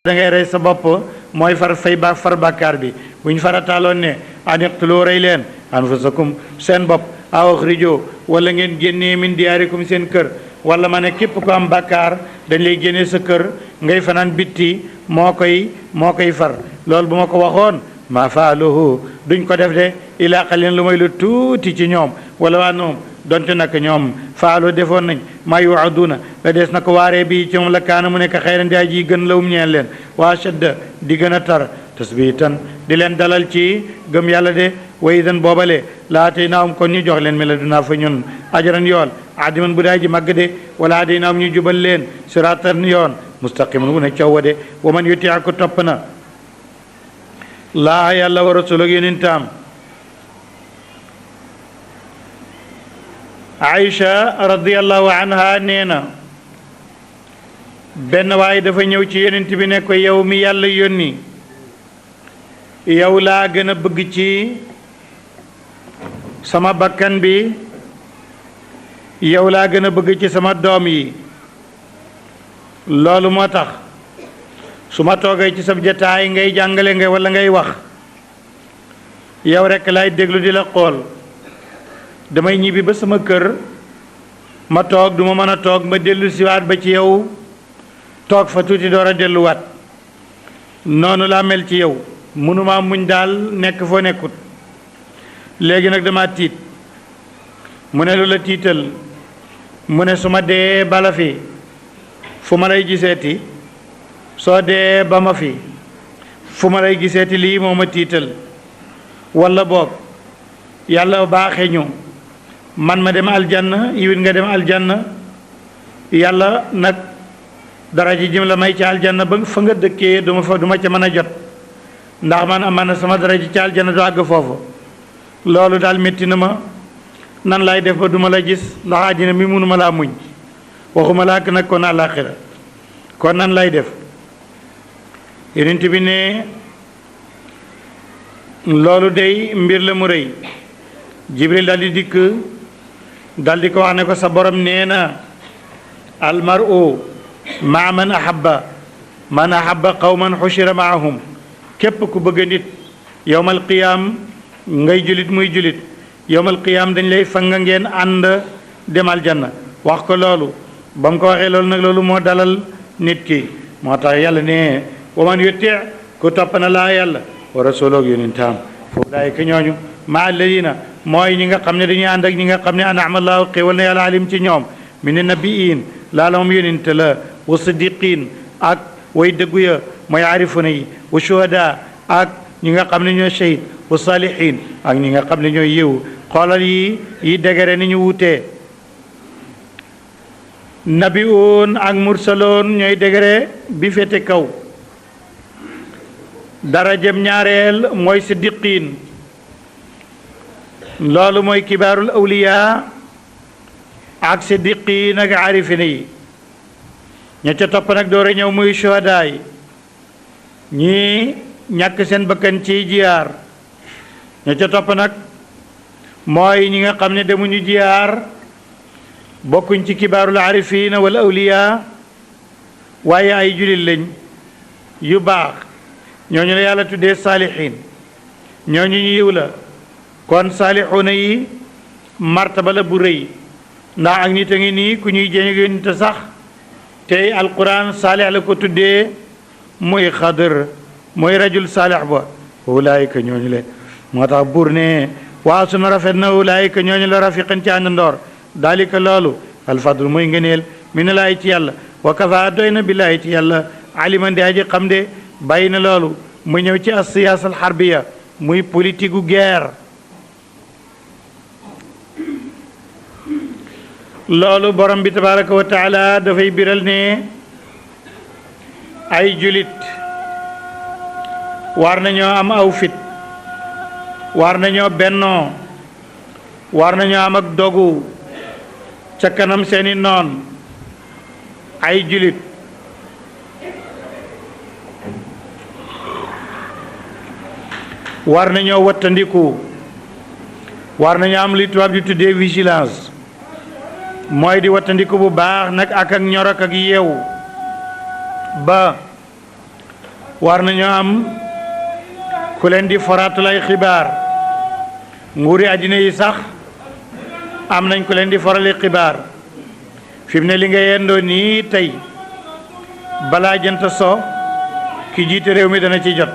da ngay rey sa bopp mooy far bàkkaar bi bu ñu farataaloon ne an iqtulu rey leen anfusakum seen bopp aw axrijoo wala ngeen génnee min diyaarikum seen kër wala ma ne képp ko am bàkkaar dañ lay génnee sa kër ngay fanaan bitti moo koy far loolu bu ma ko waxoon maa faaluhu duñ ko def de ilaa qalin lu may lu tuuti ci ñoom wala waa noom donte nag ñoom faalu defoon nañ maa yuaduna la des na ko waaree bi ci moom la kaana mu nekk xayran di aji gën lawum ñeel leen waa shadda di gën a tar tasbitan di leen dalal ci gëm yàlla de way dan boobale laatay naawum kon ñu jox leen mi la dunaa fa ñun ajaran yool adiman bu daa ji màgg de wala day naawum ñu jubal leen siratan yoon mustaqiman wu ne cawwa de wa man yuti ko topp na laa yàlla wa rasul ak yonentam Aïcha radiyallahu anha nee na benn waaye dafa ñëw ci yonent bi ne ko yow mi yàlla yónni yow laa gën a bëgg ci sama bakkan bi yow laa gën a bëgg ci sama doom yi loolu moo tax su ma toogee ci sa jataay ngay jàngale nga walla ngay wax yow rekk laay déglu di la xool damay ñibbi ba sama kër ma toog du ma mën a toog ma dellu siwaat ba ci yow toog fa tuuti door a delluwaat noonu laa mel ci yow mënuma muñ daal nekk foo nekkut léegi nag dama tiit mu ne lu la tiital mu ne su ma dee bala fi fu ma lay giseeti soo dee ba ma fi fu ma lay giseeti lii moo ma tiital walla boog yàlla baaxe ñu man ma dem aljanna yiwit nga dem aljanna yàlla nag dara ji jëm la may ci aljanna ba fa nga dëkkee du ma ca mën a jot ndax man am na sama dara ji ci aljanna du àgg foofu loolu daal métti na ma nan laay def ba duma la gis ndax àddina mi mënuma laa muñ waxuma laa nag kon àllaaxira kon nan lay def yonent bi ne loolu day mbir la mu rëy jibril daldi dikk daldi ko wax ne ko sa borom nee na almaru maa man ahabba qawman xushira maahum képp ku bëgg nit yowmal qiyaam ngay julit muy julit yowmal qiyaam dañ lay fanga ngeen ànd dem aljanna wax ko loolu ba mu ko waxee loolu nag loolu moo dalal nit ki moo tax yàlla ne wa man yuti ku topp na laa yàlla wa rasuloog yonentam foofu daay ka ñooñu maa alladina mooy ñi nga xam ne dañuy ànd ak ñi nga xam ne an'ama Allahu xéewal na yàlla alim ci ñoom min nabiyin laala moom yonente la wa siddiqin ak way dëggu ya mooy arifuna yi wa shuhada ak ñi nga xam ne ñooy shahid wa salihin ak ñi nga xam ne ñooy yiw xoolal yi dégere ni ñu wutee nabiun ak mursaloon ñooy dégere bi féete kaw darajem ñaareel mooy siddiqin loolu mooy kibaarul awliya ak siddiqin ak arifina yi ña ca topp nag door a ñëw muy shuhada yi ñii ñàkk seen bakkan ci jiyaar ña ca topp nag mooy ñi nga xam ne demuñu jiyaar bokkuñ ci kibaarul arifina wala awliya waaye ay jullit lañ yu baax ñooñu la yàlla tuddee saalihin ñooñu ñu yiw la kon saalixuuna yi martaba la bu rëy ndax ak nit a ngi nii ku ñuy jéñ nit a sax tey alquran saalix la ko tuddee muy xadr muy rajul saalix ba ulaayika ñooñu le moo tax buur ne waa suna rafet na ulaayika ñooñu la rafiqan ci àndandoor daalika loolu alfadlu muy ngëneel minallaahi ci yàlla wa kafa doy na billaahi ci yàlla aliman di aji xam de bàyyi na loolu mu ñëw ci as siyaasa al xarbiya muy politique gu guerre loolu borom bi tabaraka wa taala dafay biral ne ay julit war nañoo am aw fit war nañoo bennoo war nañoo am ak dogu ca kanam seeni noon ay julit war nañoo wattandiku war nañoo am li tubaab di tuddee vigilance mooy di wattandiku bu baax nag ak ñor ak yeewu ba war nañoo am ku leen di foraatul ay xibaar nguuri àddina yi sax am nañ ku leen di forali xibaar fi mu ne li nga yendoo nii tey balaa jant so ki jiite réew mi dana ci jot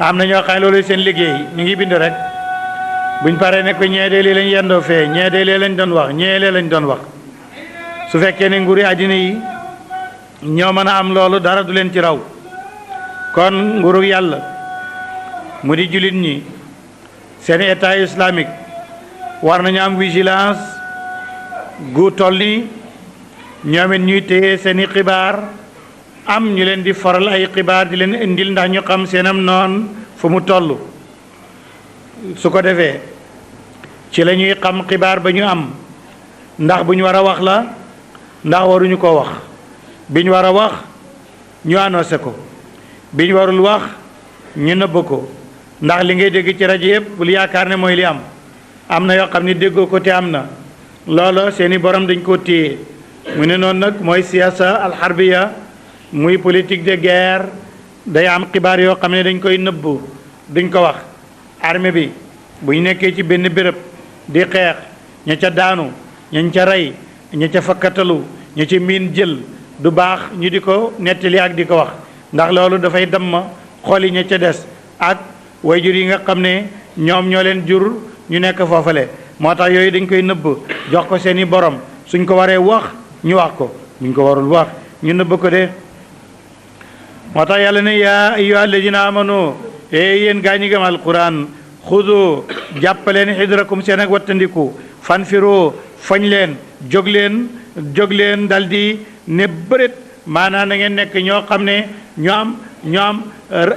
am na ñoo xam ne loolu seen liggéey ñu ngi bind rek buñ paree ne ko ñee de lii lañ yendoo fee ñee de lee lañ doon wax ñee lee lañ doon wax su fekkee ne nguuri àddina yi ñoo mën a am loolu dara du leen ci raw kon nguuru yàlla mu di jullit ñi seeni état islamique war nañu am vigilance gu toll ni ñoom it ñuy téye seeni xibaar am ñu leen di faral ay xibaar di leen indil ndax ñu xam seenam noon fu mu toll su ko defee ci la ñuy xam xibaar ba ñu am ndax bu ñu war a wax la ndax waruñu ko wax bi ñu war a wax ñu annoncé ko bi ñu warul wax ñu nëbb ko ndax li ngay dégg ci rajo yëpp bul yaakaar ne mooy li am na yoo xam ne déggoo ko te am na loolo seeni borom dañ koo téye mu ne noonu nag mooy siyaasa alxarbiya muy politique de guerre day am xibaar yoo xam ne dañ koy nëbb duñ ko wax armée bi bu ñu nekkee ci benn béréb di xeex ña ca daanu ñañ ca rey ña ca fakkatalu ña ca miin jël du baax ñu di ko nettali ak di ko wax ndax loolu dafay damm xooli ña ca des ak wayjur yi nga xam ne ñoom ñoo leen jur ñu nekk foofale moo tax yooyu dañ koy nëbb jox ko seeni borom suñ ko waree wax ñu wax ko buñ ko warul wax ñu nëbb ko de moo tax yàlla ne yaa ayyuha alladina amanu yéen gaa ñi gëm alquran xudu jàppaleen xidrakum seen ak wattandiku fanfiru fañ leen jóg leen dal di ne bëret maanaam na ngeen nekk ñoo xam ne ñoo am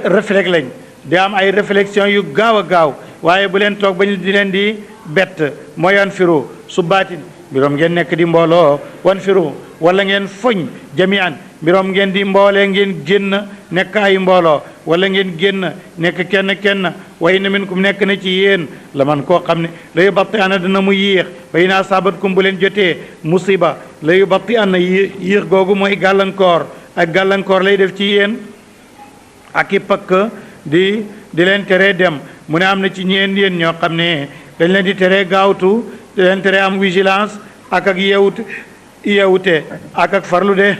réflexe lañ di am ay réflexion yu gaaw a gaaw waaye bu leen toog bañ di leen di bett mooy wanfiru su baatin mbiroom ngeen nekk di mbooloo wanfiru wala ngeen foñ jamian mbiroom ngeen di mboolee ngeen génn nekk ay mbooloo wala ngeen génn nekk kenn way na minkum nekk na ci yéen la man koo xam ne la yu batti ana dina mu yéex way naa saabatkum bu leen jotee musiba la yu batti ana yéex googu mooy gàllankoor ak gàllankoor lay def ci yéen ak i pakk di leen tere dem mu ne am na ci ñeen yéen ñoo xam ne dañ leen di tere gaawtu di leen tere am vigilance ak yeewute ak farlu de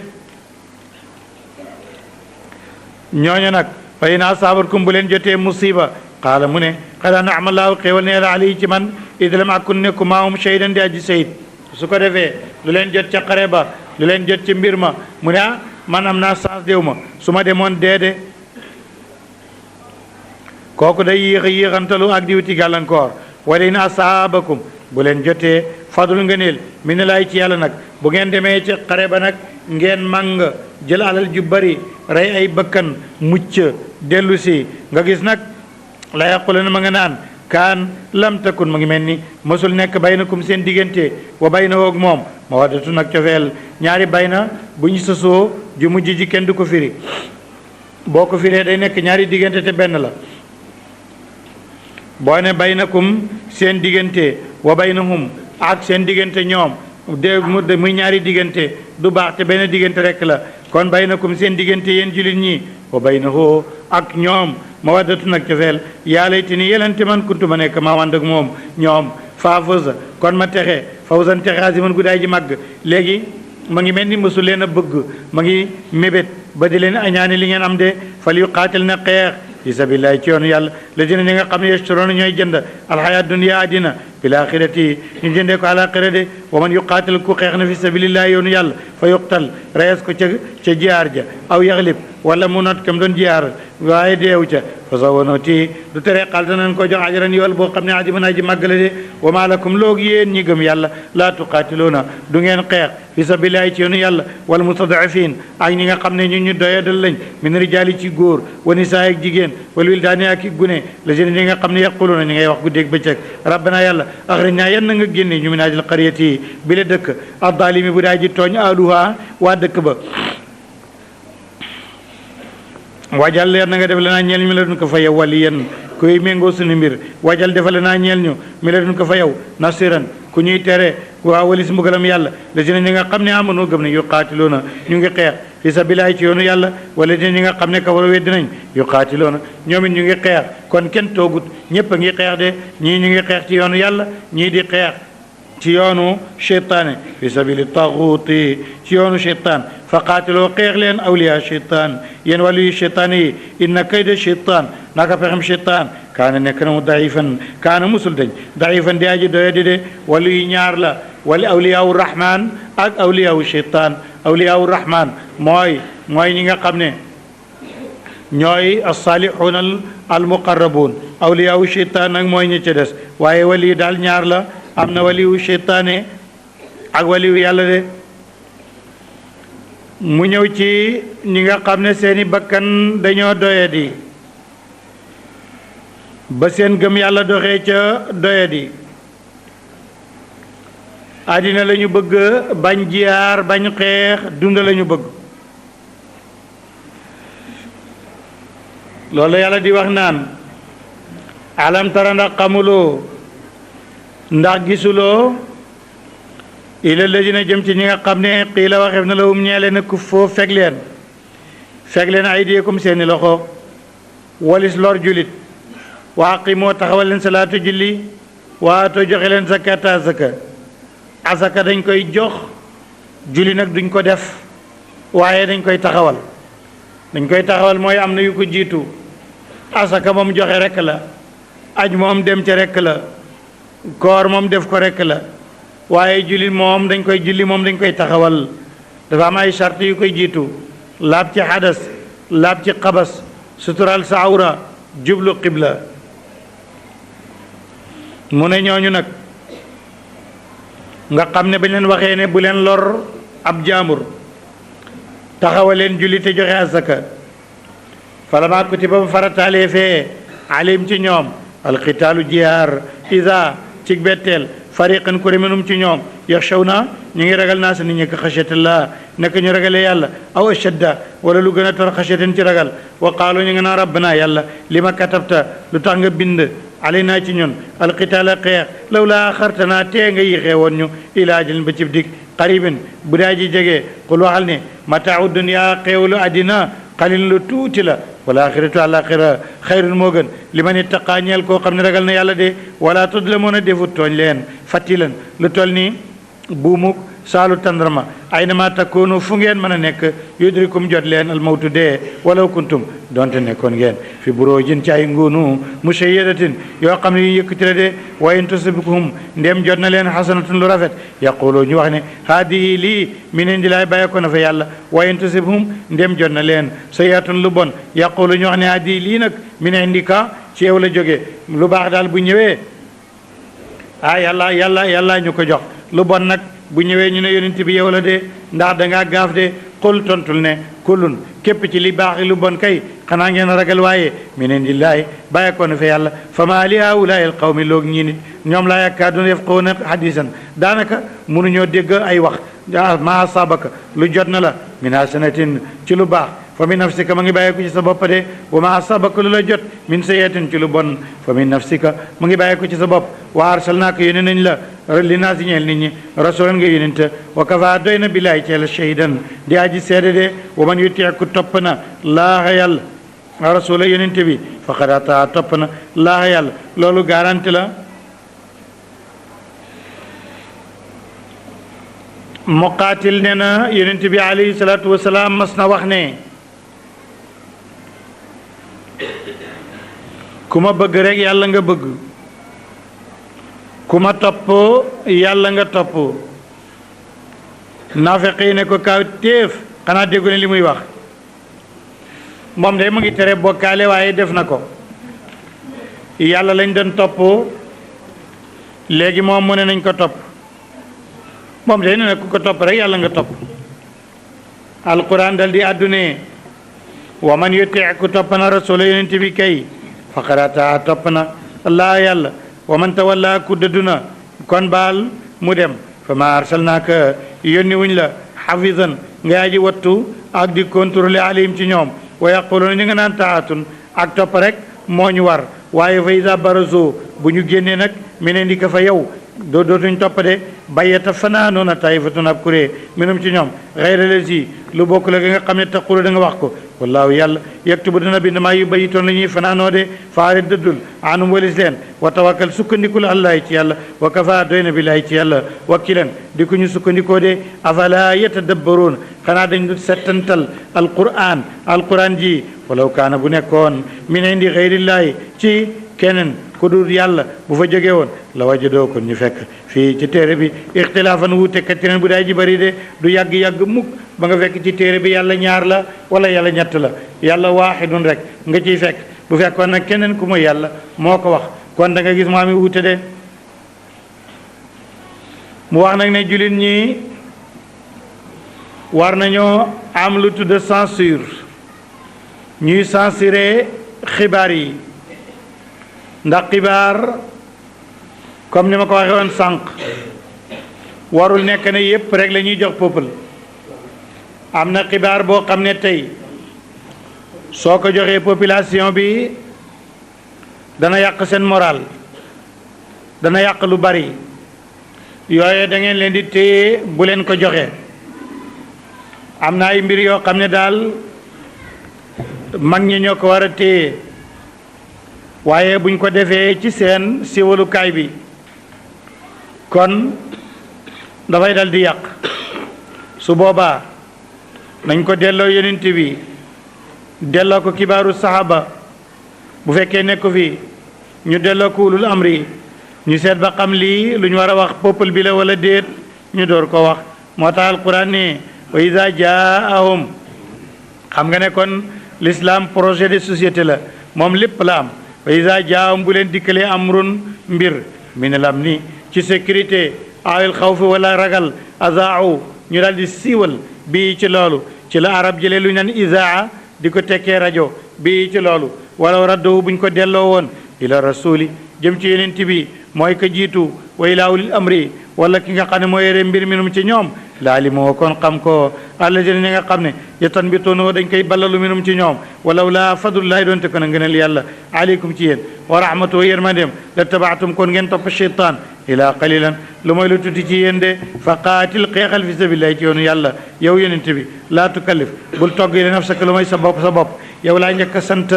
ñooñu nag fay naa saabarkum bu leen jotee musiba qaala mu ne xanaa na amalaahu xéewal ne la ali ci man idlam akun nekku maahum shaydan di aji sayid su ko defee lu leen jot ca xare ba lu leen jot ci mbir ma mu ne man am naa chance déw ma su ma demoon deede kooku day yéexantalu ak di wuti gàllankoor wala in asaabakum bu leen jotee fadul ngëneel mi ne laay ci yàlla nag bu ngeen demee ci xare ba nag ngeen màng jël alal ju bari rey ay bakkan mucc dellu si nga gis nag la yaqulu na ma nga naan kaan lam takun ma ngi mel ni mosul nekk baynakum seen diggante wa baynahu ak moom mawaddatu nag cofeel ñaari bayna bu ñu sësoo ju mujj ji kenn du ko firi boo ko firee day nekk ñaari diggante te benn la boo ne baynakum seen diggante wa baynahum ak seen diggante ñoom de muy ñaari diggante du baax te benn diggante rekk la kon baynakum seen diggante yéen jullit ñi wa baynahu ak ñoom mawaddatu nag cofeel yaa laytani yelante man kuntu ma nekk maa ànd ak moom ñoom faafusa kon ma texe fawsan texe aziman guddaay ji màgg léegi ma ngi mel ni mësul leen a bëgg ma ngi mébét ba di leen añaani li ngeen am de fal yu qaatil na xeex fi sabilillahi ci yoonu yàlla la dina ñi nga xam ne yashtaroona ñooy jënd alxayaat dunya àddina bil axirati ñu jëndee ko alaxira de wa man yuqaatil ku xeex na fi sabilillahi yoonu yàlla fa yuqtal reyes ko ca jiyaar ja aw yaxlib wala mu not kam doon jiyaar waaye deew ca fa sawanoti du tere xal danañ ko jox ajaran yool boo xam ne ajiman aji màgg la de wa maa lakum loog yéen ñi gëm yàlla laa tuqaatiluuna du ngeen xeex fi sabilillahi ci yoonu yàlla wal mustadafin ak ñi nga xam ne ñu doyadal lañ min rijaali ci góor wa nisaa ak jigéen wal wildaani ak gune la jëne ñi nga xam ne yaquluuna ñi ngay wax guddeeg bëccëg rabbana yàlla axrijnaa yan na nga génne ñu min haadil qaryati bi la dëkk addaalimi bu daa ji tooñ ahluhaa waa dëkk ba wajal leer na nga def lanaa ñeel ñu mi la dun ko fa yow wali yen kuy méngoo suñu mbir wajal defale naa ñeel ñu mi la dun ko fa yow nasiran ku ñuy tere waa walis mbugalam yàlla lazina ñi nga xam ne amanu gëm ne yuqaatiluuna ñu ngi xeex fi sabilillahi ci yoonu yàlla wala dina ñi nga xam ne kafaru weddi nañ yuqaatiluuna ñoom it ñu ngi xeex kon kenn toogut ñëpp a ngi xeex de ñii ñu ngi xeex ci yoonu yàlla ñii di xeex ci yoonu cheytaane fi sabili taguuti ci yoonu cheytaan fa qaatiloo xeex leen awliya cheytaan yéen wàllu yu cheytaan yi inna kayda cheytaan naka pexem cheytaan kaana nekk na mu daifan kaana musul dañ daifan di aji doye di de wàllu yu ñaar la wali awliyaawu rahman ak awliyaawu cheytaan awliyaawu rahman mooy ñi nga xam ne ñooy alsaalixuuna almuqarrabuun awliyaawu cheytaan nag mooy ñi ca des waaye wali yi daal ñaar la am na waliwu cheytaane ak waliwu yàlla de mu ñëw ci ñi nga xam ne seeni bakkan dañoo doyadi ba seen gëm yàlla doxee ca doyadi àddina la ñu bëgg bañ jiyaar bañ xeex dund la ñu bëgg loolu yàlla di wax naan alam tara ndax xamuloo ndax gisuloo ila ladina jëm ci ñi nga xam ne qiila waxeef na lahum ñee leen ku foo feg leen aydiyakum seeni loxo walis lor julit wa aqimoo taxawal leen salaatu julli waato joxe leen zakata asaka dañ koy jox julli nag duñ ko def waaye dañ koy taxawal mooy am na yu ko jiitu asaka moom joxe rekk la aj moom dem ca rekk la koor moom def ko rekk la waaye julli moom dañ koy taxawal dafa am ay charte yu koy jiitu laab ci xadas laab ci xabas sutural sa awra jublu qibla mu ne ñooñu nag nga xam ne bañ leen waxee ne bu leen lor ab jaambur taxawal leen julli te joxe asaka falama kutiba ba farataalee fee alim ci ñoom alqitaalu jihaar isa ci betteel fariqan ku minhum ci ñoom yaxshawna ñu ngi ragal naa sa nit ñi ka xashatillah nekk ñu ragalee yàlla aw ashadda wala lu gën a tar xashatin ci ragal wa qaalu ñu nga naan rabbana yàlla li ma katabta lu tax nga bind alaynaa ci ñun alqitaala xeex law laa axartanaa tee nga yéexee woon ñu ilaa ajalin ba cib dig qaribin bu daa ji jege qul waxal ne mataau dunya xeewlu àddina xalil lu tuuti la wala axiratu àlaxira xayrun moo gën li man ittaqaa ñeel koo xam ne ragal na yàlla de wala tudlamuuna defut tooñ leen fàttilan lu toll nii buumuk saalu tandarma aynama takunu fu ngeen mën a nekk yudrikum jot leen almawtu dee walaw kuntum donte nekkoon ngeen fi buroojin ci ay nguunu mushayyadatin yoo xam ne yu yëkkati la de wa in tusibkum ndem jot na leen xasanatun lu rafet yaqulu ñu wax ne haadihi lii min indillahi bàyyi ko na fa yàlla wa in tusibhum ndem jot na leen sayyi'atun lu bon yaqulu ñu wax ne haadihi lii nag min indika ci yow la jóge lu baax daal bu ñëwee yàlla ñu ko jox lu bon nag bu ñëwee ñu ne yonent bi yow la de ndax dangaa gaaf de xul tontul ne kullun képp ci li baax lu bon kay xanaa ngeen ragal waaye min indillaahi bàyyeekoo na fa yàlla fa maa li haa'ulaa'i al-qawmi loog ñii nit ñoom laa yakaaduuna yafqahuuna hadiisan daanaka mënuñoo dégg ay wax maa asaabaka lu jot na la min hasanatin ci lu baax fa min nafsika ma ngi bàyyeeku ci sa bopp de wa maa asaabaka lu la jot min sayyi'atin ci lu bon fa min nafsika ma ngi bàyyeeku ci sa bopp wa arsalnaaka yónne nañ la li naa si ñeel nit ñi rasulan nga yónente wa kafaa doy na billaahi ci yàlla shahidan di aji seede de wa man yuti ku topp na laaha yàlla rasula yónente bi faqad ataa topp na laaha yàlla loolu garanti la Muqaatil ne na yónente bi alayhi salaatu wasalaam mas na wax ne ku ma bëgg rek yàlla nga bëgg ku ma topp yàlla nga topp naafeq yi ne ko kaw téef xanaa déggu ne li muy wax moom de mu ngi tere bokkaale waaye def na ko yàlla lañ doon topp léegi moom mu ne nañ ko topp moom de ne ku ko topp rek yàlla nga topp alquran dal di àddune wa man yuti ku topp na rasula yonent bi kay faqad ataa topp na allah yàlla wa man tawalla ku dëddu na kon baal mu dem fa ma arsalnaaka yónni wuñ la xafisan nga aji wattu ak di contrôler alayhim ci ñoom wa yaquluuna ñu nga naan taatun ak topp rek moo ñu war waaye fa iza barazu bu ñu génnee nag meneen di ko fa yow dootuñ topp de bayyata fanaanoona taifatun ab kuré minum ci ñoom xayra lazi lu bokk la nga xam ne taqulu da nga wax ko wallaahu yàlla yaktubu dana bind maa yu bayitoon la ñuy fanaanoo de faari dëddul anum walis leen wa tawakkal sukkandikul allahi ci yàlla wa kafa doy na billahi ci yàlla wakilan di ko ñu sukkandikoo de afala yatadabbaruun xanaa dañ du settantal alquran ji walaw kaana bu nekkoon min indi xayrillaahi ci keneen ku dul yàlla bu fa jógee woon la wajadoo kon ñu fekk fii ci téere bi ixtilaafan wuute katiran bu daay ji bari de du yàgg-yàgg mukk ba nga fekk ci téere bi yàlla ñaar la wala yàlla ñett la yàlla waaxidun rek nga ciy fekk bu fekkoon nag keneen ku mooy yàlla moo ko wax kon da nga gis mu ami wuute de mu wax nag ne jullit ñi war nañoo am lu tudd censure ñuy censurer xibaar yi ndax xibaar comme ni ma ko waxee woon sànq warul nekk ne yépp rek la ñuy jox peuple am na xibaar boo xam ne tey soo ko joxee population bi dana yàq seen moral dana yàq lu bari yooye da ngeen leen di téye bu leen ko joxe am na ay mbir yoo xam ne daal mag ñi ñoo ko war a téye waaye buñ ko defee ci seen siwalukaay bi kon dafay dal di yàq su boobaa nañ ko delloo yonent bi delloo ko kibaaru sahaba bu fekkee nekk fi ñu delloo ko ulul amri ñu seet ba xam lii lu ñu war a wax peuple bi la wala déet ñu door ko wax moo tax alquran ne wa iza jaahum xam nga ne kon l'islam projet de société la moom lépp la am wa iza jaahum bu leen dikkalee amrun mbir minal amni ci sécurité awil xawfi wala ragal azaau ñu daal di siiwal bii ci loolu ci la arab jëlee lu ñu naan izaa di ko tekkee rajo bii ci loolu wala raddowu buñ ko delloo woon ila rasuli jëm ci yonent bi mooy ko jiitu wa ilaa ulil amri wala ki nga xam ne moo yore mbir mi num ci ñoom laali moo kon xam ko allazina ñi nga xam ne yatanbituuna dañ koy ballalu minum ci ñoom walaw laa fadlullahi doonte ko na ngëneel yàlla aleykum ci yéen wa rahmatuhu yërmandeem la tabaatum kon ngeen topp cheytaan ilaa qalilan lu mooy lu tuuti ci yéen de fa qaatil xeexal fi sabilillahi ci yoonu yàlla yow yonent bi laa tukallif bul togg yi nafsaka lu mooy sa bopp yow laa njëkk a sant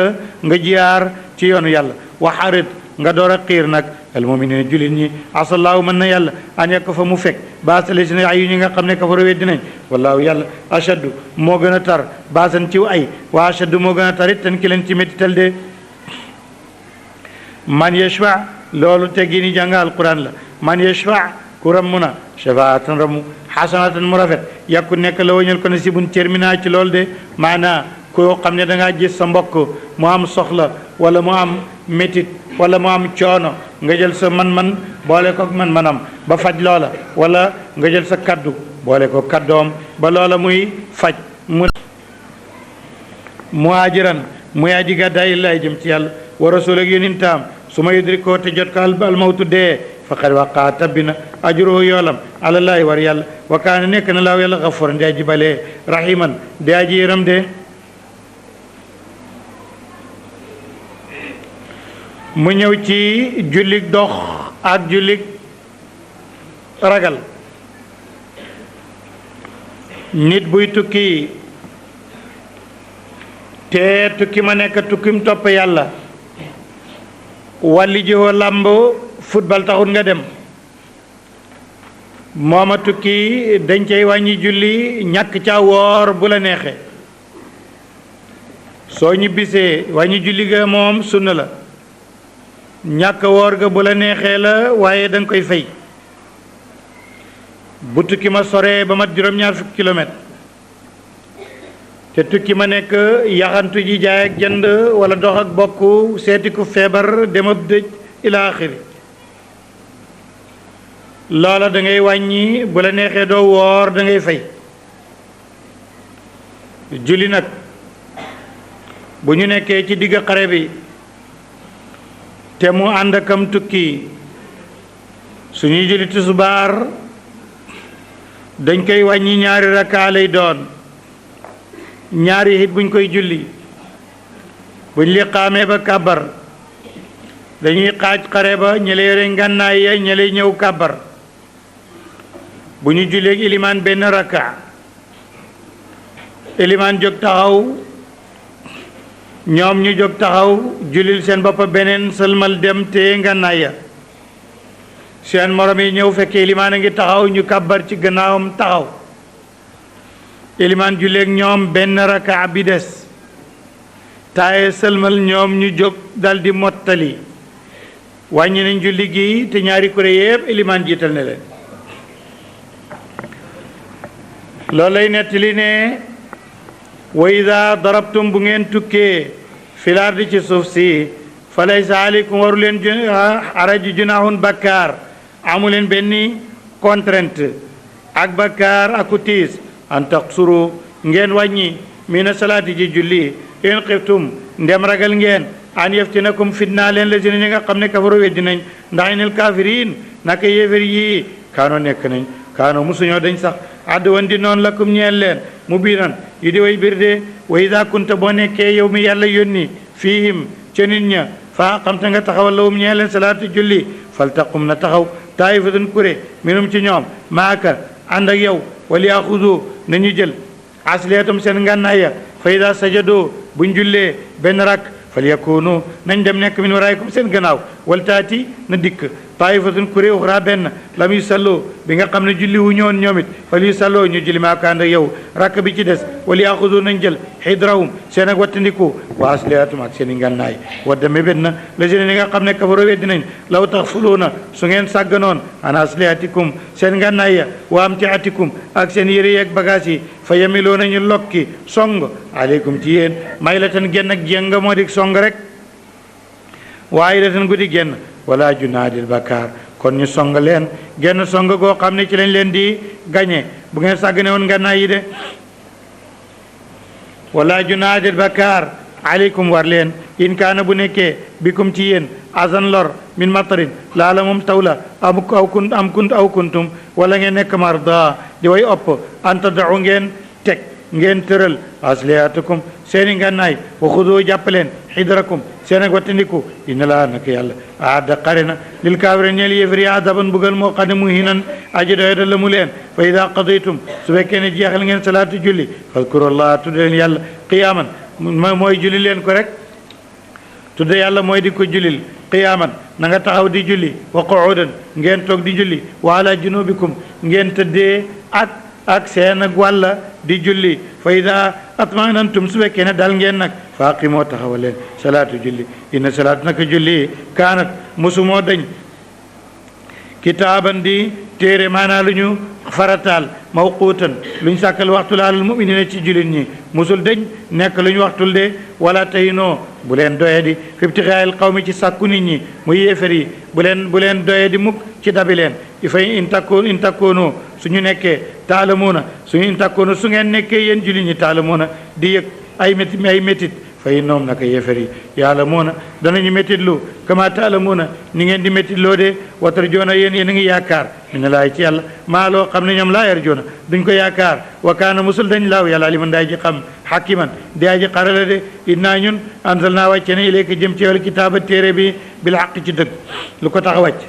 nga jiyaar ci yoonu yàlla wa xarit nga door a xiir nag almuminina jullit ñi asallaahu mën na yàlla an yekk fa mu fekk baasale si ne ay yu ñi nga xam ne kafaru weddi nañ wallaahu yàlla ashaddu moo gën a tar baasan ciw ay wa ashaddu moo gën a tarit ten ki leen ci méttital de man yashfa loolu teggi ni jàng alquran la man yashfa ku ramm na shafaatan ramu xasanatan mu rafet yàkku nekk la wañal ko ne si bun termina ci loolu de maanaa koo xam ne da ngaa gis sa mbokk mu am soxla wala mu am métit wala mu am coono nga jël sa man-man boole ko man-manam ba faj loola wala nga jël sa kaddu boole ko kaddoom ba loola muy faj mu muhaajiran muy aji gàddaay lay jëm ci yàlla wa rasul ak yonentam su ma yudrikoo te jot ko almawtu dee faqad waqaa tabbina ajruhu yoolam alallaahi war yàlla wa kaana nekk na laaw yàlla gafuuran di aji balee rahiman di aji yëram de mu ñëw ci jullik dox ak jullik ragal nit buy tukki te tukki ma nekk tukkim topp yàlla wàlli jiwoo làmb football taxul nga dem mooma tukki dañ cay wàññi julli ñàkk ca woor bu la neexee soo ñibbisee wàññi julli ga moom sunna la ñàkk woor ga bu la neexee la waaye da nga koy fay bu tukki ma soree ba mat juróom-ñaar fukki kilomètre te tukki ma nekk yaxantu ji jaay ak jënd wala dox ak bokk seeti ku feebar dem ab dëj ila axiri loola da ngay wàññi bu la neexee doo woor da ngay fay julli nag bu ñu nekkee ci digg xare bi te mu ànd akam tukki suñuy julli tisbaar dañ koy wàññi ñaari rakkaa lay doon ñaari hit buñ koy julli buñ liqaamee ba kàbbar dañuy xaaj xare ba ñële yore ngànnaay ya ñële ñëw kàbbar bu ñu julleeg ilimaan benn rakka ilimaan jóg taxaw ñoom ñu jóg taxaw jullil seen bopp beneen sëlmal dem te ngànnaay ya seen morom yi ñëw fekkee ilimaan a ngi taxaw ñu kàbbar ci gannaawam taxaw ilimaan julleeg ñoom benn rakka bi des taaye sëlmal ñoom ñu jóg daldi mottali wàññi nañ julli gi te ñaari kuréel yépp ilimaan jiital ne leen loolu lay nettali ne wa ida darabtum bu ngeen tukkee fil ardi ci suuf si fa laysa aleykum waru leen araji junahun bakkaar amu leen benn contrainte ak bakkaar aku tiis an taqsuru ngeen wàññi mina salaati ji julli in xiftum ndem ragal ngeen an yaftinakum fitna leen la sina ñi nga xam ne kafaru weddi nañ ndax inal kaafiriin naka yéefér yi kaano nekk nañ kaano musuñoo dañ sax addu wan di noonu lakum ñeel leen mu biiran yi di way bir de wa ida kunta boo nekkee yow mi yàlla yónni fiihim ca nit ña fa xamta nga taxawal lawum ñeel leen salaatu julli fal taqum na taxaw taayifatun kuré minum ci ñoom maaka ànd ak yow wali yaxudu nañu jël asliyatum seen ngànnaay ya fa ida sajadoo buñ jullee benn rakk fal yakunu nañ dem nekk min waraayikum seen gannaaw wal taati na dikk taayifatun kuré uxra benn lam yu salloo bi nga xam ne julli wu ñoon ñoom it fal yu salloo ñu julli maaka ànd ak yow rakk bi ci des wali yaxudu nañ jël xidrahum seen ak wattandiku wa asliyatum ak seen i ngànnaay wadda mébét na la seen nga xam ne kafaro weddi nañ law taxfuluuna su ngeen sàgganoon an asliyatikum seen ngànnaay ya wa amtiatikum ak seen yére yeeg bagage yi fa yamiloo nañu lokki song aleykum ci yéen may la tan genn ak jénga moo di song rek waaye la tan guddi genn wala junaadil bakkaar kon ñu song leen genn song goo xam ne ci lañ leen di gañe bu ngeen sàggane woon ngànnaay yi de wala junaadil bakkaar aleykum war leen in kaana bu nekkee bikum ci yéen azan lor min matarin laala moom taw la aw kuntum wala ngeen nekk marda di way opp an tadau ngeen teg ngeen tëral aslihatakum seeni ngànnaay wa xudoo jàpp leen xidrakum seen ak wattandiku inna laa naka yàlla aadda xare na lil kaafiriin ñeel yéefari adaban bugal moo xam ne mu hinan aji doy da la mu leen fa ida qadaytum su fekkee ne jeexal ngeen salaatu julli fadkurullah tudd leen yàlla qiyaaman mooy julli leen ko rek tudd yàlla mooy di ko jullil qiyaaman na nga taxaw di julli wa qu'udan ngeen toog di julli wa ala junubikum ngeen tëddee ak seen ak wàlla di julli fa ida atmanantum su fekkee ne dal ngeen nag fa aqimoo taxawal leen salaatu julli inna salaatu naka julli kaanat musumoo dañ kitaaban di téere maanaa lu ñu farataal mawquutan lu ñu sàkkal waxtu laalal muminina ci jullit ñi musul dañ nekk lu ñu waxtul de wala tahinoo bu leen doye di fi ibtixaayil qawmi ci sàkku nit ñi muy yéefar yi bu leen doye di mukk ci dabi leen fay in takkoonoo suñu nekkee taalamuuna suñu in takkoonoo su ngeen nekkee yéen jullit ñi taalamuuna di yëg ay métit fay noom naka yéefar yi yàlla muuna danañu métitlu kama taalamuuna ni ngeen di métitloo de watar joona yéen a ngi yaakaar mina laay ci yàlla maa loo xam ne ñoom laa yar joona duñ ko yaakaar wa kaana musul dañ laaw yàlla aliman daay ji xam hakiman di aji xarala de innaa ñun anzal naa wàcce ne ilayka jëm ci yow kitaaba téere bi bil haqq ci dëgg lu ko tax a wàcc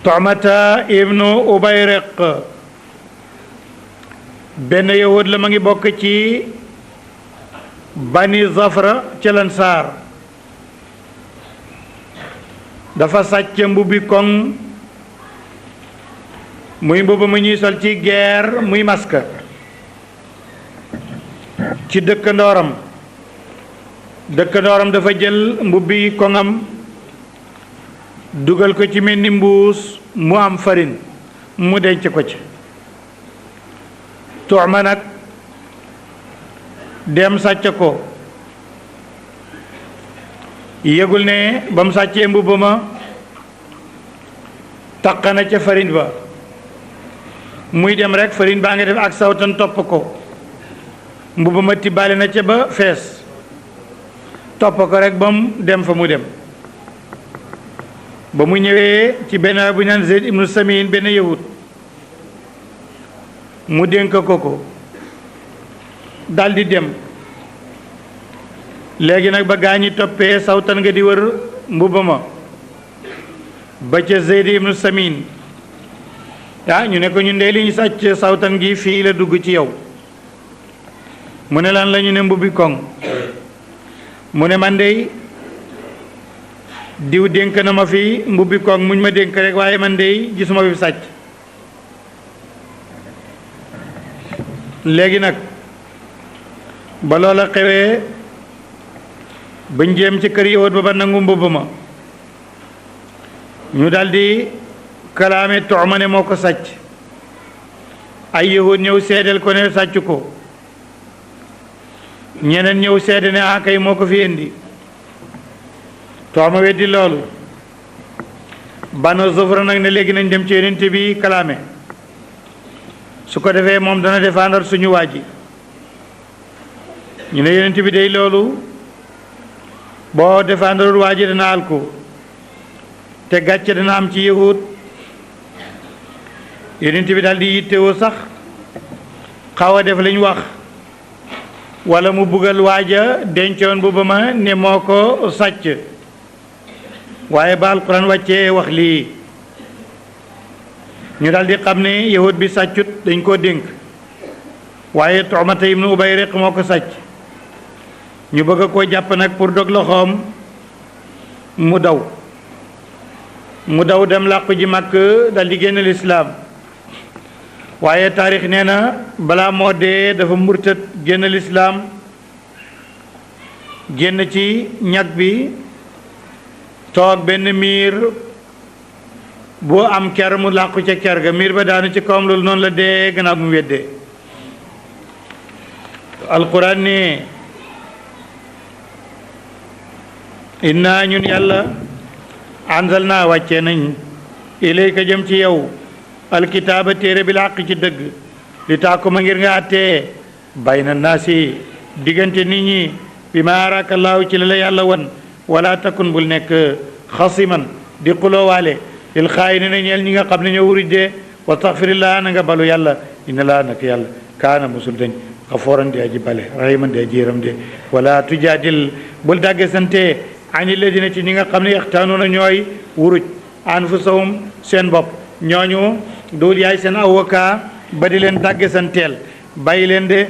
Tu'mata ibnu Ubayriq benn yahud la ma ngi bokk ci bani Zafra ca Lansaar dafa sàcc mbubbi koŋ muy mbubb mu ñuy sol ci guerre muy maska ci dëkkandooram dafa jël mbubbi koŋam dugal ko ci mel ni mbuus mu am farine mu denc ko ci Tu'ma nag dem sàcc ko yëgul ne ba mu sàccee mbubb ma taq na ca farine ba muy dem rek farine baa ngi def ak sawtan topp ko mbubb ma tibbaale na ca ba fees topp ko rek ba mu dem fa mu dem ba mu ñëwee ci benn bu ñu naan Zayd ibnu Samin benn yahud mu dénk ko daldi dem léegi nag ba gaañi toppee sawtan nga di wër mbubb ma ba ca Zeyd ibnu Samin ñu ne ko ñun de li ñu sàcc sawtan gi fii la dugg ci yow mu ne lan la ñu ne mbubbi koŋ mu ne man de diw dénk na ma fi mbubbi koŋ muñ ma dénk rek waaye man de gisuma fi sàcc léegi nag ba loola xewee bañ jéem ci kër yawut ba nangu mbubb ma ñu daldi kalaame Tuuma ne moo ko sàcc ay yahud ñëw seedeel ko ne sàcc ko ñeneen ñëw seede ne kay moo ko fi indi Tuuma weddi loolu Banu Zufra nag ne léegi nañ dem ci yonent bi kalaame su ko defee moom dana défendre suñu waa ji ñu ne yonent bi day loolu boo défendre waa ji dana alku te gàcce dana am ci yahud yonent bi daal di yittewoo sax xaw a def lañ wax wala mu buggal waaja dencoon bu ba ma ne moo ko sàcc waaye ba alquran wàccee wax lii ñu daal di xam ne yahud bi sàccut dañ koo dénk waaye Tuumata ibnu Ubayriq moo ko sàcc ñu bëgg koo jàpp nag pour dog loxoom mu daw dem làqu ji Makk dal di génn lislaam waaye taarix nee na balaa moo dee dafa murtat génn lislaam génn ci ñag bi toog benn miir boo am ker mu làqu ca ker ga miir ba daanu ci kawam loolu noonu la dee gannaaw bu mu weddee alquran ne inna ñun yàlla anzal naa wàccee nañ ilayka jëm ci yow alkitaaba téere bil haqq ci dëgg li taakuma ngir nga àttee bayna naasi diggante nit ñi bi ma araka laahu ci la la yàlla wan wala takun bul nekk xasiman di xuloowaale lil xaayiniina ñeel ñi nga xam ne ñoo wuruj dee wastaxfirillah na nga balu yàlla inna laa nak yàlla kaana musul dañ xafooran di aji bale rahiman di aji yëram de wala tujaadil bul dàgge sante ani ladina ci ñi nga xam ne yaxtaanuuna ñooy wuruj anfusahum seen bopp ñooñu duul yaay seen avocat ba di leen dàgge santeel bàyyi leen de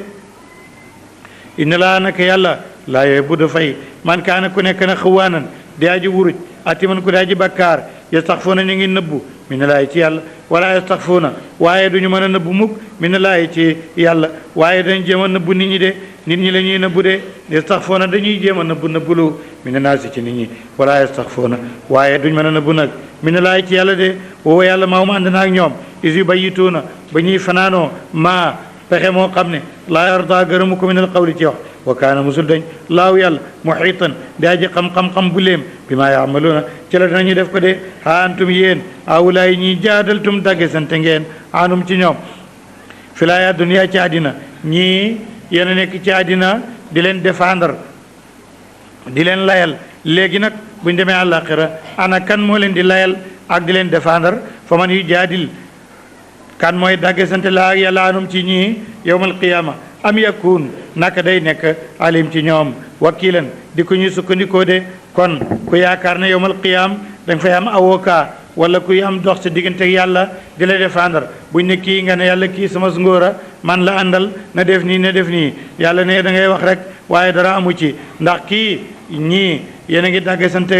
inna laa naka yàlla laa yooyu bu dafay man kaana ku nekk na xawaanan di aji wuruj ati man ku di aji bakkaar yastaxfuuna ñu ngi nëbbu min laahi ci yàlla wala yastaxfuuna waaye duñu mën a nëbbu mukk min laahi ci yàlla waaye dañ jéem a nëbbu nit ñi de nit ñi la ñuy nëbbu de yastaxfuuna dañuy jéem a nëbbulu min naasi ci nit ñi wala yastaxfuuna waaye duñ mën a nëbbu nag min laahi ci yàlla de woo yàlla maa ànd na ak ñoom is yu bayyituuna ba ñuy fanaanoo maa pexe moo xam ne laa yarda gërëmu ko min al qawli ci wax wa kaana musul dañ laaw yàlla muhiitan di aji xam-xam bu léem bi maa yaamaluuna ci la dinañu def ko de haa antum yéen awulaay ñii jaadaltum dagge sante ngeen anum ci ñoom fi laaya duniyaa ci àddina ñii yéen a nekk ci àddina di leen défendre di leen layal léegi nag buñ demee àllaaxira ana kan moo leen di layal ak di leen défendre fa man yu jaadil kan mooy dagge sante laa ak yàlla anum ci ñii yowmal qiyaama am yakun naka day nekk alim ci ñoom wakilan di ko ñuy sukkandikoo de kon ku yaakaar ne yowmal qiyaam da nga fay am avocat wala kuy am dox sa diggante ak yàlla di la défendre buñ ne kii nga ne yàlla kii sama ngóora man la àndal na def nii na def nii yàlla ne da ngay wax rek waaye dara amu ci ndax kii ñii yéen a ngi dagge sante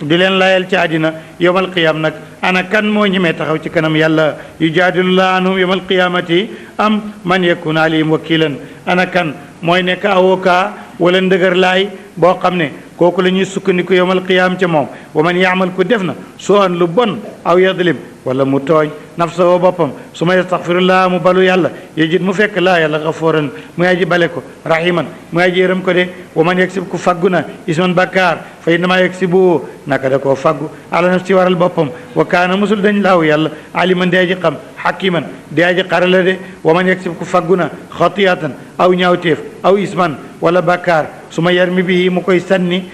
di leen layal ci àddina yowmal qiyaam nag ana kan moo ñemee taxaw ci kanam yàlla yu jaadilullah anhum yowmal qiyaamati am man yakun alayhim wakilan ana kan mooy nekk avocat wala ndëgër laay boo xam ne kooku la ñuy sukkandiku yowmal qiyaam ca moom wa man yaamal ku def na soo an lu bon aw yadlim wala mu tooñ nafsahu boppam su ma yastaxfirullah mu balu yàlla yejit mu fekk laa yàlla xafooran mu aji bale ko rahiman mu aji yërëm ko de wa man yaksib ku faggu na isman bakkaar fa innama yaksibu naka da koo faggu ala nafsi waral boppam wa kaana musul dañ laaw yàlla aliman di aji xam hakiman di aji xarala de wa man yaksib ku faggu na xatiyatan aw ñaawteef aw isman wala bakkaar su ma yarmi bii mu koy sànni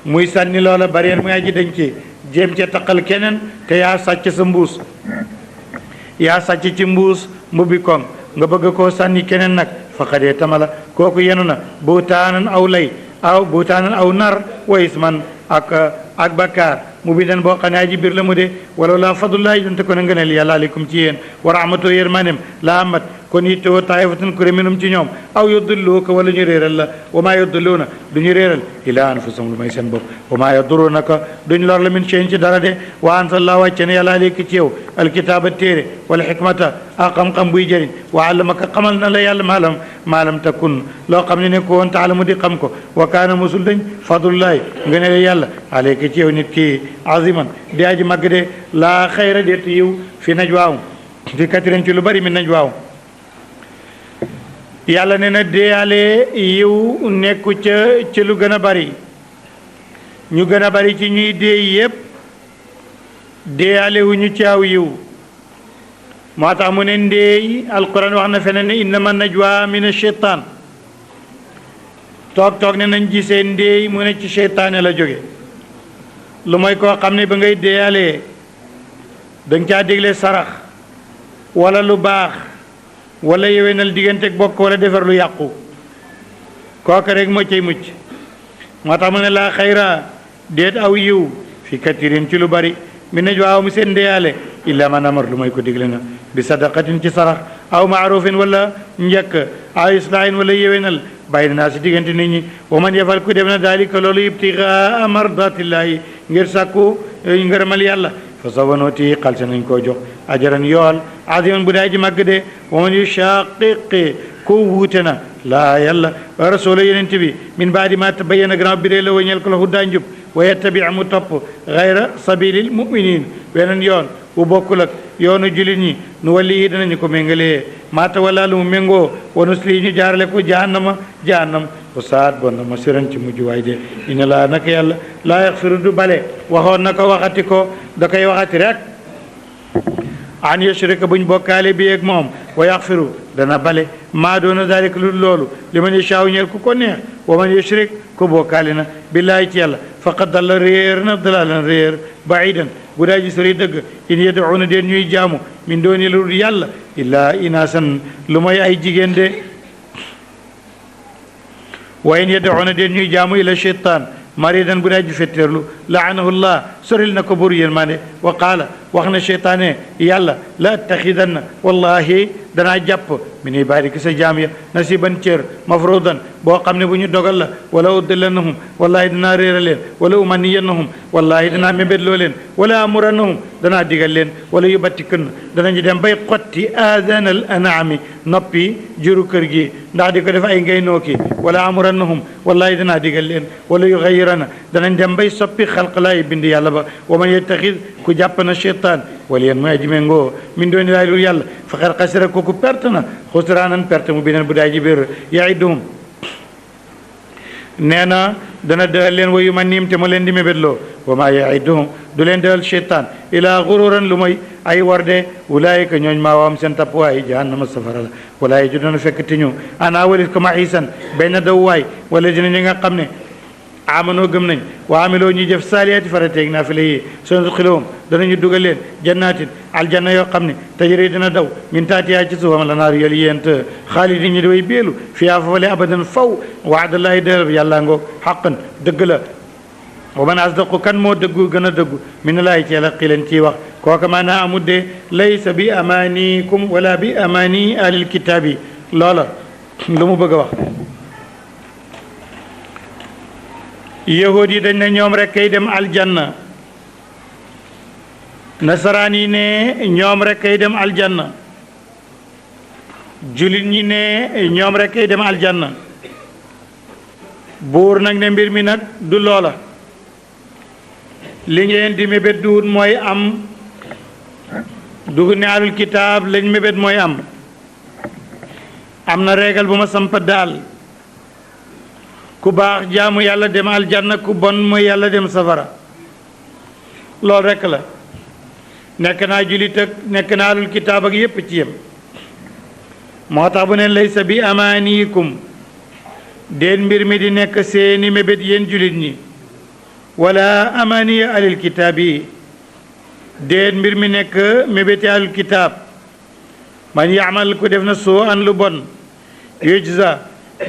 muy sànni loola bareen muy aji dañ ci jéem ca taqal keneen te yaa sàcc sa mbuus yaa sàcc ci mbuus mbubbi koŋ nga bëgg koo sànni keneen nag faqadee tamala kooku yenu na buutaanan aw lay aw buutaanan aw nar wa isman ak bakkaar mu bi den boo xam ne aji biir la mu de wala laa fadlullahi donte ko na ngëneel yàlla aleykum ci yéen wa rahmatu yërmanem la amat kon yittewoo taifatun kuré minum ci ñoom aw yudullu ko wala ñu réeral la wa maa yudulluuna du ñu réeral ila anfusum lu may seen bopp wa maa yadurruuna ko duñ lor la min cheyin ci dara de wa anzalallaahu wàcce ne yàlla aleyki ci yow alkitaaba téere wala xikmata ak xam-xam buy jëriñ wa allamaka xamal na la yàlla maalam takun loo xam ne ko woon taalamu di xam ko wa kaana musul dañ fadlullahi ngëneel yàlla aleyki ci yow nit ki aziman di aji màgg de laa xayra deet yiw fi najwaahum fi katirin ci lu bari min najwaahum yàlla ne na deeyaale yiw nekku ca ci lu gën a bari ñu gën a bari ci ñuy dee yépp deeyaale wu ñu ci aw yiw moo tax mu ne ndeey alquran wax na feneen ne innama najwa min asheytaan toog ne nañ gisee ndeey mu ne ci seytaane la jóge lu mooy koo xam ne ba ngay deeyaalee danga caa digle sarax wala lu baax wala yewenal diggante ak bokk wala defar lu yàqu kooka rek moo cay mucc moo tax mu ne laa xayra déet aw yiw fi katirin ci lu bari mi najwaa mu seen ndeyaale illa man amar lu mooy ko digle na bi sadaqatin ci sarax aw maarufin wala njëkk aw islaahin wala yewenal bàyyi naa si diggante nit ñi wa man yafal ku def na daalika loolu ibtigaa mardatillahi ngir sàkku ngërëmal yàlla fa sawfa nuutihi xalse nañ koo jox ajaran yool aziman bu daa ji màgg de wa man yushaqiqi ko wuute na laa yàlla rasula yenent bi min baadi ma tabayyana gannaaw bi dee la wañeel ko la huddaa njub wa yattabi mu topp gayra sabilil muminin weneen yoon bu bokkul ak yoonu julit ñi nu walli danañu ko méngalee maata wala lu mu méngoo wa nusli ñu jaarale ko jahannam wa saat bon na ma siran ci mujj waay de ina laa naka yàlla laa yaxfiru du bale waxoon na ko waxati ko da koy waxati rek an yushrika buñ bokkaale bi ak moom wa yaxfiru dana bale maa doona dalik lu loolu li man yashaaw ñeel ku ko neex wa man yushrik ku bokkaale na billaahi ci yàlla faqad dalla réer na dalalan réer baidan bu daa ji sori dëgg in yad'uuna deen ñuy jaamu min dooni lu yàlla illaa inaasan lu may ay jigéen de wa in yad'uuna deen ñuy jaamu ila sheytaan maridan bu daa ji fetteerlu laanahu llah soril na ko buru yërmande wa qaala wax na cheytaane yàlla la attaxidanna wallahi danaa jàpp min ibaadika sa jaam ya nasiban cër mafrudan boo xam ne bu ñu dogal la wala uddillannahum wallahi danaa réera leen wala umanniyannahum wallahi danaa mébétloo leen wala amurannahum danaa digal leen wala yubattikunna danañu dem bay xotti aadana al anaami noppi juru kër gi ndax di ko def ay ngay nooki wala amurannahum wallahi danaa digal leen wala yuxayirana danañ dem bay soppi xalqalaay bind yàlla ba wa man yettaxid ku jàpp na cheytaan wala yéen mooy aji méngoo min dooni laay lu yàlla faqad xasira kooku perte na xusraanan perte mu beneen bu daay ji biir yaiduhum nee na dana dëhal leen wayu man niim te mu leen di mébétloo wa maa yaiduhum du leen dëhal cheytaan ilaa gururan lu mooy ay warde ulaayika ñooñ maa waam seen tappuwaay jahannama safara la walaay ju doona fekk ti ñu ana walit ko maxiisan benn dawwaay wala dina ñi nga xam ne amanoo gëm nañ wa amiloo ñuy jëf saaliyaati farateeg naa fi la yi soo xilowum danañu dugal leen jannaatin aljanna yoo xam ne tajri dina daw min taatiyaa ci suufam la naar yàlla yéent xaalidi ñi daway beelu fiyaa fafale abadan faw waadallaahi dël yàlla ngoog xaqan dëgg la wa man asdaqu kan moo dëggu gën a dëggu min laahi ci yàlla qiilan ciy wax kooka maanaa amudde laysa bi amaanikum wala bi amaani ahlil kitaabi loola lu mu bëgg a wax yahud yi dañ ne ñoom rek kay dem aljanna nasaraan yi ne ñoom rek kay dem aljanna julit ñi ne ñoom rek kay dem aljanna buur nag ne mbir mi nag du loola li ngeen di mébét duut mooy am du ne alul kitaab lañ mébét mooy am na régal bu ma sampa daal ku baax jaamu yàlla dem aljanna ku bon mooy yàlla dem safara loolu rekk la nekk naa julit ak nekk naa alul kitaab ak yépp ci yem moo tax bu ne laysa bi amaaniikum deen mbir mi di nekk seeni mébét yéen julit ñi wala amaani alil kitaab yi deen mbir mi nekk mébéti alul kitaab man yaamal ku def na soo an lu bon yujza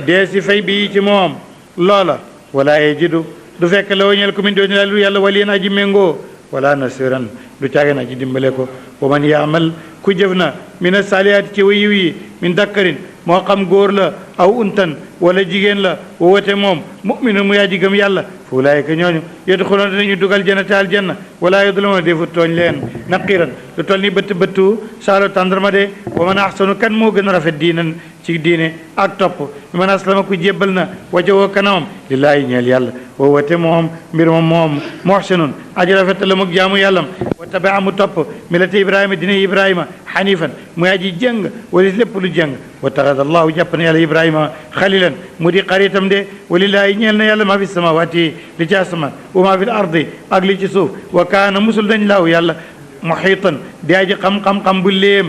dee si fay bii ci moom loola wala yajidu du fekk la wañeel ko min dooni la lu yàlla waliyan aji méngoo wala nasiran du caageen aji dimbale ko wa man yaamal ku jëf na min asalihaati ci wayiw yi min dakkarin moo xam góor la aw untan wala jigéen la wo wote moom mu'minun mu yaa ji gëm yàlla fa ulaayika ñooñu yadxuluuna dinañu dugal jannata aljanna wala yudlamuuna defu tooñ leen naqiran lu toll ni bëttu saalo tàndarma de wa man ahsanu kan moo gën a rafet diinan ci diine ak topp man aslama ku jébbal na wajhoo kanamam lillaahi ñeel yàlla wo wote moom mbir moom muhsinun aji rafet la mu jaamu yàllam wa tabaa mu topp millata ibrahima dina ibrahima hanifan mu aji jëng wala lépp lu jëng wa taxada allahu jàpp na yàlla ibrahima xalilan mu di xaritam de walillaahi ñeel na yàlla maa fi samawaati li ci asamaan wa maa fi l ardi ak li ci suuf wa kaana musul dañ laaw yàlla muhiitan di aji xam-xam bu léem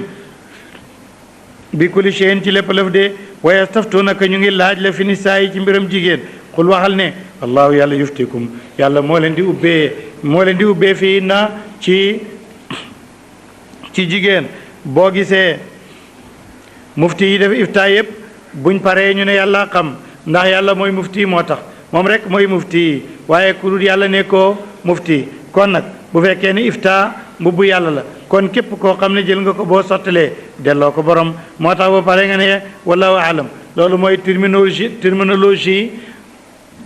bi kulli shay'in ci lépp lëf de wa yastaftuunaka ñu ngi laaj la fi nisaa yi ci mbiram jigéen xul waxal ne allahu yàlla yuftikum yàlla moo leen di ubbee fii na ci jigéen boo gisee mufti yi def iftaa yëpp buñ paree ñu ne yàlla xam ndax yàlla mooy mufti moo tax moom rek mooy mufti waaye ku dul yàlla ne ko mufti kon nag bu fekkee ne iftaa mbubbu yàlla la kon képp koo xam ne jël nga ko boo sottalee delloo ko borom moo tax ba pare nga ne wallahu alam loolu mooy terminologie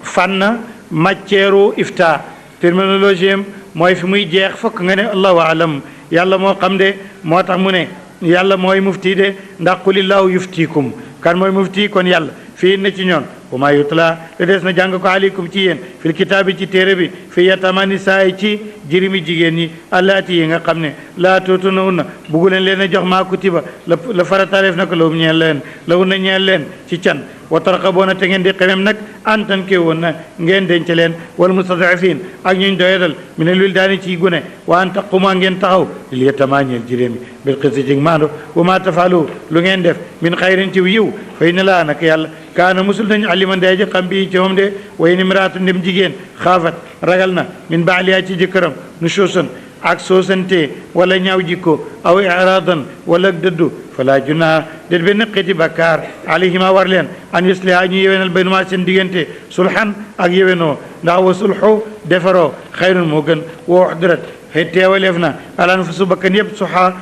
fànn matière iftaa terminologie am mooy fi muy jeex fokk nga ne allahu alam yàlla moo xam de moo tax mu ne yàlla mooy mufti de ndax qulillaahu yuftikum kan mooy mufti kon yàlla fii na ci ñoon wa maa yutla te des na jàng ko aleykum ci yéen fil kitaabi ci téere bi fi yatama nisaa ci jirimi jigéen ñi allaati yi nga xam ne laa tuutunahunna buggu leen a jox maa kutiba la farataaleef na ko lawum ñeel leen lawunna ñeel leen ci can wa tarqaboona te ngeen di xemem nag antan ke woon na ngeen denc leen wal mustadafin ak ñuñ doyadal mi ne lul daani ciy gune wa an taquma ngeen taxaw lil yatama ñeel jiréem yi bil qisti ci maandu wa ma tafalu lu ngeen def min xayrin ci yiw fa inna laa nag yàlla kaana musul nañu aliman day ji xam bi ci moom de way ni miraatu ndim jigéen xaafat ragal na min baaliyaa ci jëkkëram nu suusan ak soosante wala ñaaw jikko aw iradan wala ak dëddu fala junaa déet benn xeeti bakkaar alayhima war leen an yusliha ñu yewenal baynuma seen diggante sulhan ak yewenoo ndax wa sulhu defaroo xayrun moo gën wa uxdirat teewaleef na alaan fa su bakkan yëpp suxa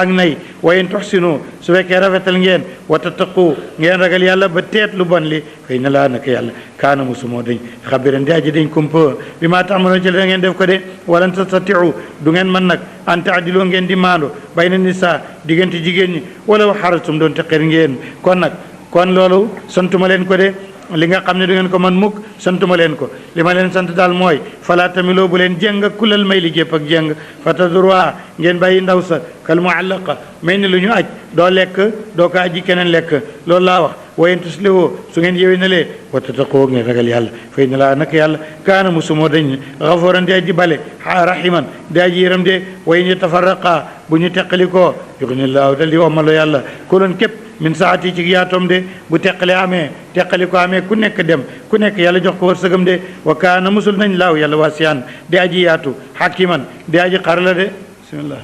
ak nay wa in tuxsinu su fekkee rafetal ngeen wa tattaqu ngeen ragal yàlla ba teet lu bon li fay na laa naka yàlla kaana musumoo dañ xabiran di aji dañ kumpa bi maa taxamaloon ci la ngeen def ko de walan tastatiu du ngeen mën nag an taadiloo ngeen di maando bayna nisaa diggante jigéen ñi wala xaratum doon te xër ngeen kon loolu santuma leen ko de li nga xam ne du ngeen ko man mukk santuma leen ko li ma leen sant daal mooy fala tamiloo bu leen jëng kulal may li gépp ak jëng fatadruha ngeen bàyyi ndaw sa kal muallaqa mel ni lu ñu aj doo lekk doo ko aji keneen lekk loolu laa wax wayen tuslihoo su ngeen yéwee na lee wa tattaqoo ngeen ragal yàlla fay na laa nak yàlla kaana musumoo dañ gafuran di aji bale rahiman di aji yëram de wayen yatafarraqa bu ñu teqalikoo yuxnillaahu dal di omalo yàlla kuloon képp min saati ci yaatoom de bu teqali ko amee ku nekk dem ku nekk yàlla jox ko wërsëgam de wa kaana musul nañ laaw yàlla wasiyaan di aji yaatu hakiman di aji xarala de bismillah